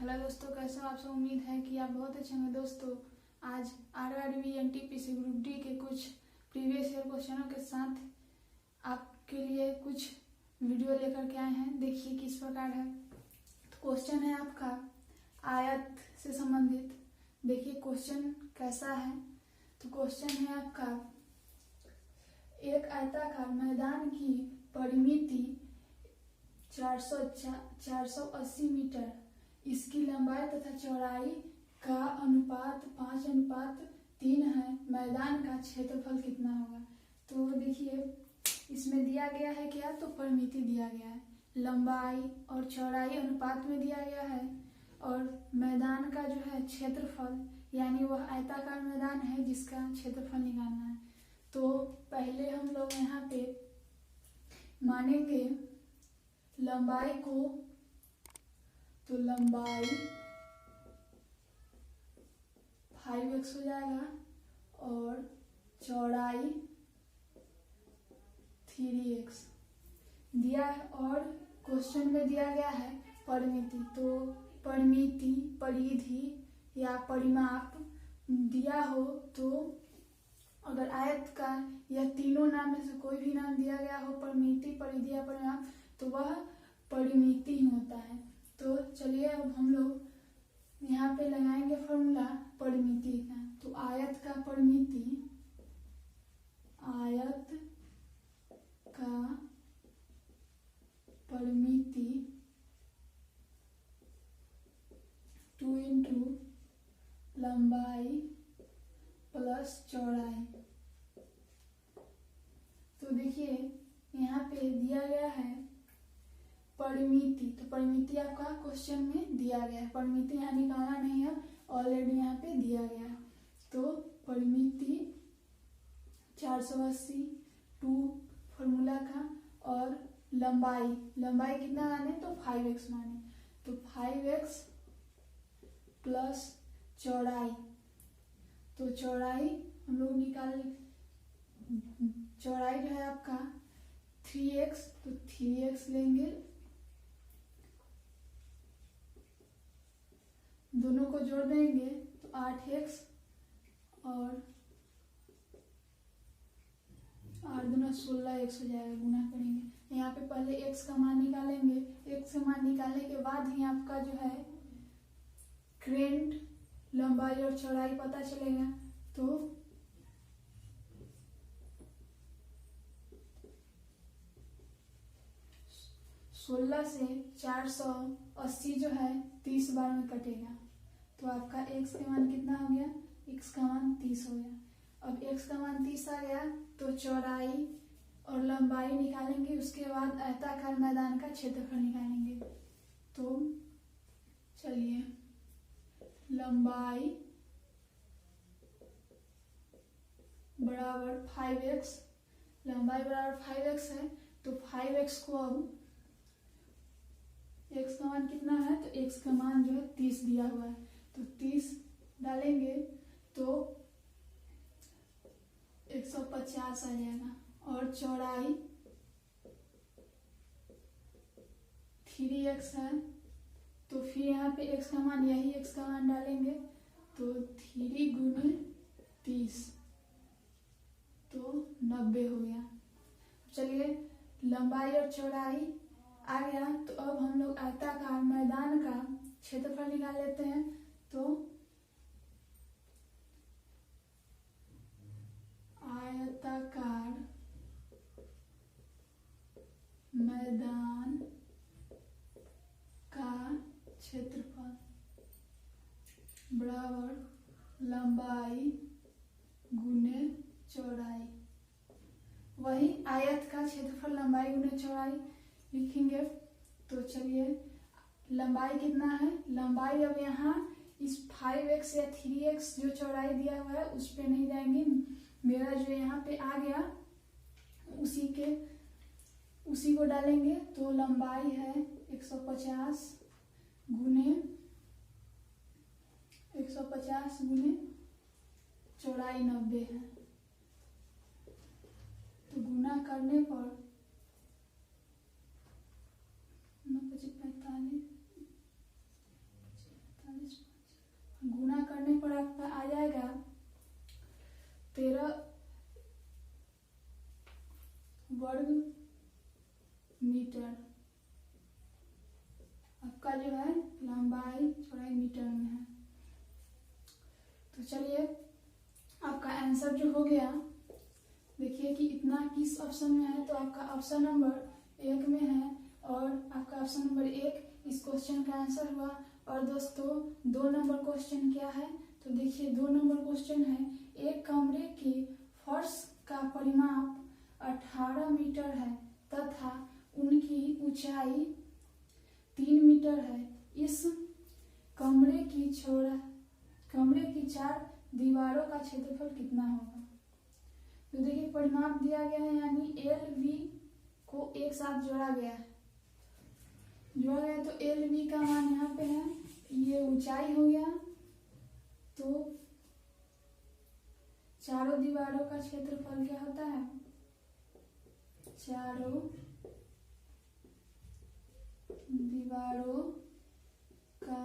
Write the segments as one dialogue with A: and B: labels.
A: Hello दोस्तों, कैसे हो आप सब। उम्मीद है कि आप बहुत अच्छे होंगे। दोस्तों आज आरआरबी एनटीपीसी ग्रुप डी के कुछ प्रीवियस ईयर क्वेश्चनों के साथ आपके लिए कुछ वीडियो लेकर के आए हैं। देखिए किस प्रकार है। तो क्वेश्चन है आपका आयत से संबंधित। देखिए क्वेश्चन कैसा है। तो क्वेश्चन है आपका, एक आयताकार मैदान की परिमिति 480 मीटर, इसकी लंबाई तथा चौड़ाई का अनुपात 5:3 है। मैदान का क्षेत्रफल कितना होगा। तो देखिए इसमें दिया गया है क्या, तो परिमिति दिया गया है, लंबाई और चौड़ाई अनुपात में दिया गया है, और मैदान का जो है क्षेत्रफल, यानी वह आयताकार मैदान है जिसका क्षेत्रफल निकालना है। तो पहले हम लोग यहाँ पे मानेंगे लंबाई को, तो लंबाई 5x हो जाएगा और चौड़ाई 3x दिया है। और क्वेश्चन में दिया गया है परिमिति, तो परिमिति, परिधि या परिमाप दिया हो तो अगर आयत का या तीनों नाम में से कोई भी नाम दिया गया हो, परिमिति, परिधि या परिमाप, तो वह परिमिति ही होता है। तो चलिए अब हम लोग यहाँ पे लगाएंगे फॉर्मूला परिमिति का। तो आयत का परिमिति, आयत का परिमिति 2 इंटू लंबाई प्लस चौड़ाई। तो देखिए यहाँ पे दिया गया है परिमिति, तो परिमिति आपका क्वेश्चन में दिया गया है। परिमिति यहाँ निकालना नहीं है, ऑलरेडी यहाँ पे दिया गया है। तो परिमिति 480 2 फॉर्मूला का, और लंबाई कितना माने, तो 5x माने, तो 5x प्लस चौड़ाई, तो चौड़ाई हम लोग चौड़ाई जो है आपका 3x, तो 3x लेंगे, दोनों को जोड़ देंगे तो 8x, और 8 दूना 16x हो जाएगा, गुना करेंगे। यहाँ पे पहले x का मान निकालेंगे। x का मान निकालने के बाद ही आपका जो है करेंट, लंबाई और चौड़ाई पता चलेगा। तो सोलह से 480 जो है 30 बार में कटेगा, तो आपका x का मान कितना हो गया, x का मान 30 हो गया। अब x का मान 30 आ गया तो चौड़ाई और लंबाई निकालेंगे, उसके बाद आयताकार मैदान का क्षेत्रफल निकालेंगे। तो चलिए लंबाई बराबर 5x, लंबाई बराबर 5x है, तो 5x को अब x का मान कितना है, तो x का मान जो है 30 दिया हुआ है, तो 30 डालेंगे तो 150 आ जाएगा। और चौड़ाई 3x है, तो फिर यहाँ पे x का मान, यही x का मान डालेंगे, तो 3 गुने 30, तो 90 हो गया। चलिए लंबाई और चौड़ाई आ गया, तो अब हम लोग आयताकार मैदान का क्षेत्रफल निकाल लेते हैं। तो आयताकार मैदान का क्षेत्रफल बराबर लंबाई गुने चौड़ाई। वही आयत का क्षेत्रफल लंबाई गुने चौड़ाई लिखेंगे। तो चलिए लंबाई कितना है, लंबाई अब यहाँ इस 5x या 3x जो चौड़ाई दिया हुआ है उस पे नहीं जाएंगे, मेरा जो यहाँ पे आ गया उसी को डालेंगे। तो लंबाई है 150 गुने चौड़ाई 90 है, तो गुना करने पर 9 × 45 वर्ग मीटर। आपका जो है लंबाई चौड़ाई मीटर में है। तो चलिए आपका आंसर जो हो गया, देखिए कि इतना किस ऑप्शन में है, तो आपका ऑप्शन नंबर 1 में है और आपका ऑप्शन नंबर 1 इस क्वेश्चन का आंसर हुआ। और दोस्तों 2 नंबर क्वेश्चन क्या है, तो देखिए 2 नंबर क्वेश्चन है, एक कमरे के फर्श का परिमाप 18 मीटर है तथा उनकी ऊंचाई 3 मीटर है। इस कमरे की 4 दीवारों का क्षेत्रफल कितना होगा। तो देखिए परिमाप दिया गया है, यानी एल वी को एक साथ जोड़ा गया है। तो एल वी का मान यहाँ पे है, ये ऊंचाई हो गया, तो चारों दीवारों का क्षेत्रफल क्या होता है, चारों दीवारों का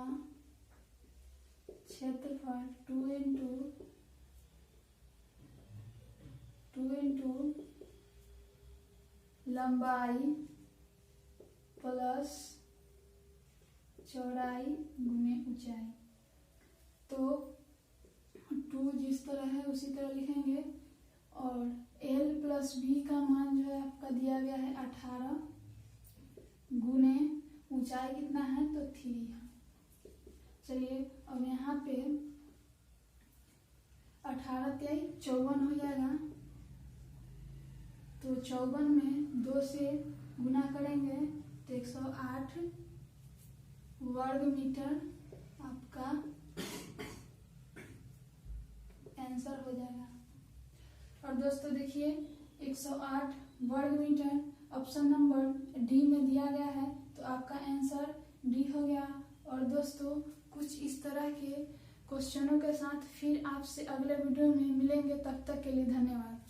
A: क्षेत्रफल 2 इंटू लंबाई प्लस चौड़ाई गुने ऊंचाई। तो 2 जिस तरह है उसी तरह लिखेंगे और L प्लस B का मान जो है आपका दिया गया है 18 गुने ऊंचाई कितना है, तो 3 है। चलिए अब यहाँ पे 18 × 3 = 54 हो जाएगा। तो 54 में 2 से गुना करेंगे तो 108 वर्ग मीटर आपका आंसर हो जाएगा। और दोस्तों देखिए 108 वर्ग मीटर ऑप्शन नंबर डी में दिया गया है, तो आपका आंसर डी हो गया। और दोस्तों कुछ इस तरह के क्वेश्चनों के साथ फिर आपसे अगले वीडियो में मिलेंगे, तब तक के लिए धन्यवाद।